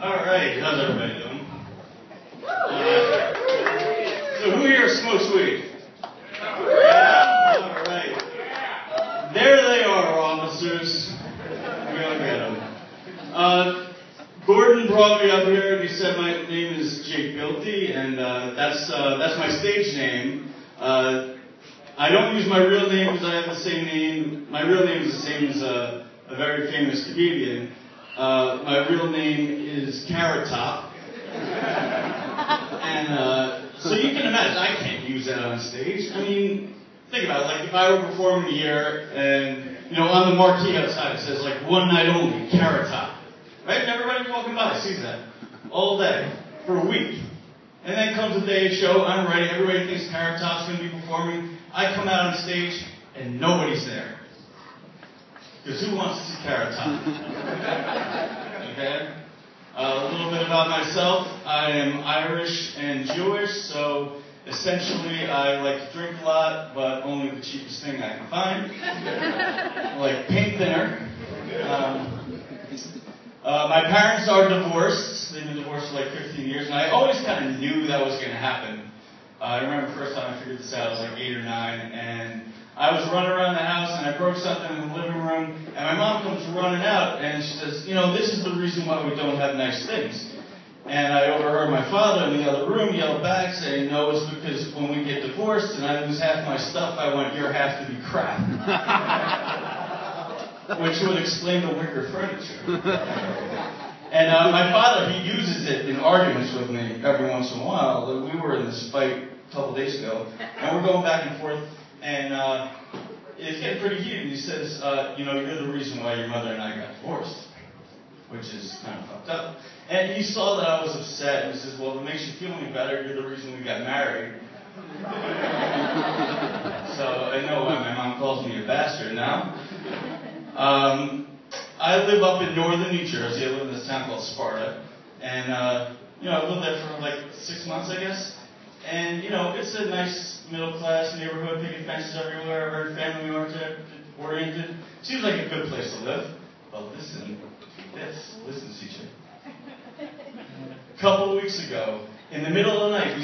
Alright, how's everybody doing? So who here smokes weed? Yeah, alright. There they are, officers. Go get them. Gordon brought me up here and he said my name is Jake Biltey, and that's my stage name. I don't use my real name because I have the same name. My real name is the same as a very famous comedian. My real name is Carrot Top. And so you can imagine, I can't use that on stage. I mean, think about it. Like if I were performing here and, you know, on the marquee outside it says like one night only, Carrot Top. Right? And everybody walking by sees that all day for a week. And then comes the day of the show, I'm ready, everybody thinks Carrot Top's going to be performing. I come out on stage and nobody's there. Because who wants to see Carrot Top? Okay? A little bit about myself. I am Irish and Jewish, so essentially I like to drink a lot, but only the cheapest thing I can find. I like paint thinner. My parents are divorced. They've been divorced for like 15 years, and I always kind of knew that was going to happen. I remember the first time I figured this out, I was like 8 or 9, and I was running around the house, and I broke something in the living room, and my mom comes running out, and she says, you know, this is the reason why we don't have nice things. And I overheard my father in the other room yell back, saying, no, it's because when we get divorced and I lose half my stuff, I want your half to be crap. Which would explain the wicker furniture. And my father, he uses it in arguments with me every once in a while. We were in this fight a couple days ago, and we're going back and forth, and it's getting pretty heated. He says, you know, you're the reason why your mother and I got divorced, which is kind of fucked up. And he saw that I was upset, and he says, well, if it makes you feel any better, you're the reason we got married. So I know why my mom calls me a bastard now. I live up in northern New Jersey. I live in this town called Sparta. And, you know, I lived there for like 6 months, I guess. And, you know, it's a nice middle-class neighborhood, picket fences everywhere, very family-oriented. Seems like a good place to live. But listen to this. Listen, CJ. A couple of weeks ago, in the middle of the night,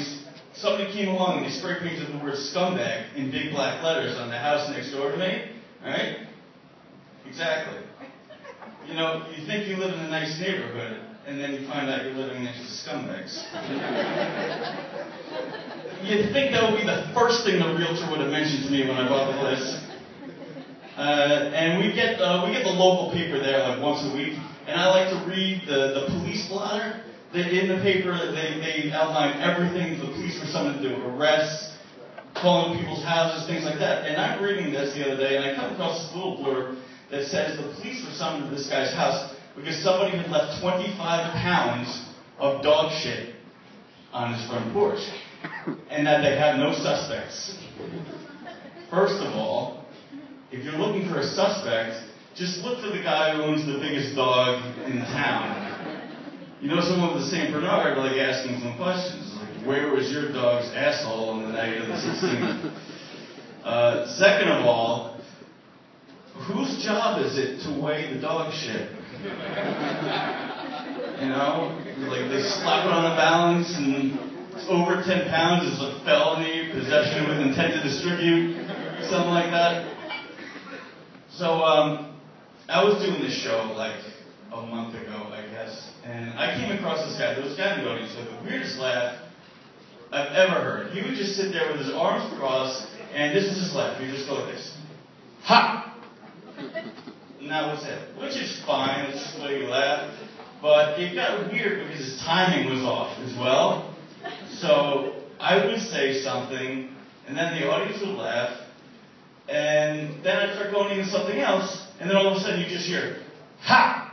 somebody came along and they spray painted the word scumbag in big black letters on the house next door to me. All right? Exactly. You know, you think you live in a nice neighborhood, and then you find out you're living next to scumbags. You'd think that would be the first thing the realtor would have mentioned to me when I bought the place. And we get the local paper there like once a week, and I like to read the police blotter. In the paper, they outline everything the police were summoned to do, arrests, calling people's houses, things like that. And I'm reading this the other day, and I come across this little blurb that says the police were summoned to this guy's house because somebody had left 25 pounds of dog shit on his front porch, and that they had no suspects. First of all, if you're looking for a suspect, just look for the guy who owns the biggest dog in town. You know, someone with the St. Bernard, like asking some questions, like, where was your dog's asshole on the night of the 16th? Second of all, whose job is it to weigh the dog shit? You know, like they slap it on a balance and it's over 10 pounds is a felony, possession with intent to distribute, something like that. So I was doing this show like a month ago, I guess, and I came across this guy. There was a guy in the audience with the weirdest laugh I've ever heard. He would just sit there with his arms crossed, and this is his laugh. He'd just go like this. Ha! And that was it. Which is fine, it's just the way you laugh. But it got weird because his timing was off as well. So I would say something, and then the audience would laugh, and then I'd start going into something else, and then all of a sudden you just hear, ha!